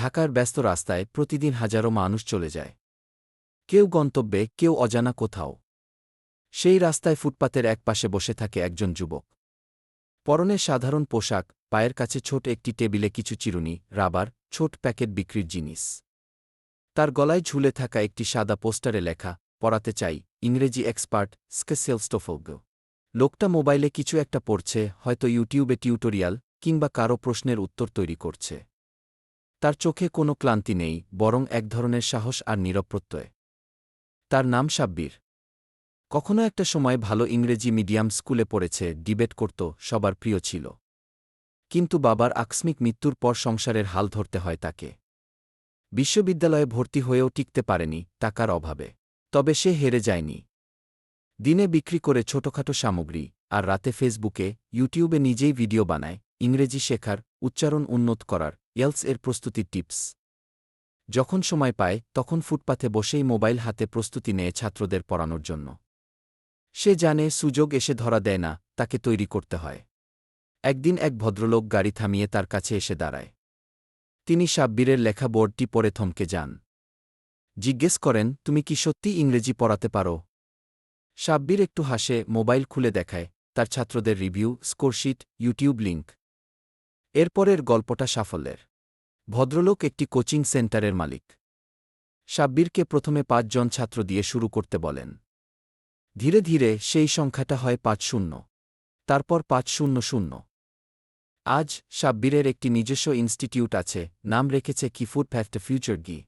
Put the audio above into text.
ঢাকার ব্যস্ত রাস্তায় প্রতিদিন হাজারো মানুষ চলে যায়। কেউ গন্তব্যে, কেউ অজানা কোথাও। সেই রাস্তায় ফুটপাতের একপাশে বসে থাকে একজন যুবক। পরনে সাধারণ পোশাক, পায়ের কাছে ছোট একটি টেবিলে কিছু চিরুনি, রাবার, ছোট প্যাকেট বিক্রির জিনিস। তার গলায় ঝুলে থাকা একটি সাদা পোস্টারে লেখা, পড়াতে চাই, ইংরেজি এক্সপার্ট, স্কেসেলস্টোফোগ। লোকটা মোবাইলে কিছু একটা পড়ছে, হয়তো ইউটিউবে টিউটোরিয়াল কিংবা কারো প্রশ্নের উত্তর তৈরি করছে। তার চোখে কোনো ক্লান্তি নেই, বরং এক ধরনের সাহস আর নীরব প্রত্যয়। তার নাম সাব্বির। কখনো একটা সময় ভালো ইংরেজি মিডিয়াম স্কুলে পড়েছে, ডিবেট করত, সবার প্রিয় ছিল। কিন্তু বাবার আকস্মিক মৃত্যুর পর সংসারের হাল ধরতে হয় তাকে। বিশ্ববিদ্যালয়ে ভর্তি হয়েও টিকতে পারেনি, টাকার অভাবে। তবে সে হেরে যায়নি। দিনে বিক্রি করে ছোটখাটো সামগ্রী, আর রাতে ফেসবুকে, ইউটিউবে নিজেই ভিডিও বানায়, ইংরেজি শেখার, উচ্চারণ উন্নত করার, ইয়েলস এর প্রস্তুতির টিপস। যখন সময় পায় তখন ফুটপাথে বসেই মোবাইল হাতে প্রস্তুতি নেয় ছাত্রদের পড়ানোর জন্য। সে জানে সুযোগ এসে ধরা দেয় না, তাকে তৈরি করতে হয়। একদিন এক ভদ্রলোক গাড়ি থামিয়ে তার কাছে এসে দাঁড়ায়। তিনি সাব্বিরের লেখা বোর্ডটি পড়ে থমকে যান। জিজ্ঞেস করেন, তুমি কি সত্যি ইংরেজি পড়াতে পারো? সাব্বির একটু হাসে, মোবাইল খুলে দেখায়, তার ছাত্রদের রিভিউ, স্কোরশিট, ইউটিউব লিঙ্ক। এরপরের গল্পটা সাফল্যের। ভদ্রলোক একটি কোচিং সেন্টারের মালিক। সাব্বিরকে প্রথমে ৫ জন ছাত্র দিয়ে শুরু করতে বলেন। ধীরে ধীরে সেই সংখ্যাটা হয় ৫-০। তারপর ৫-০-০। আজ সাব্বিরের একটি নিজস্ব ইনস্টিটিউট আছে, নাম রেখেছে কি ফুড ফ্যাক্ট ফিউচার গি।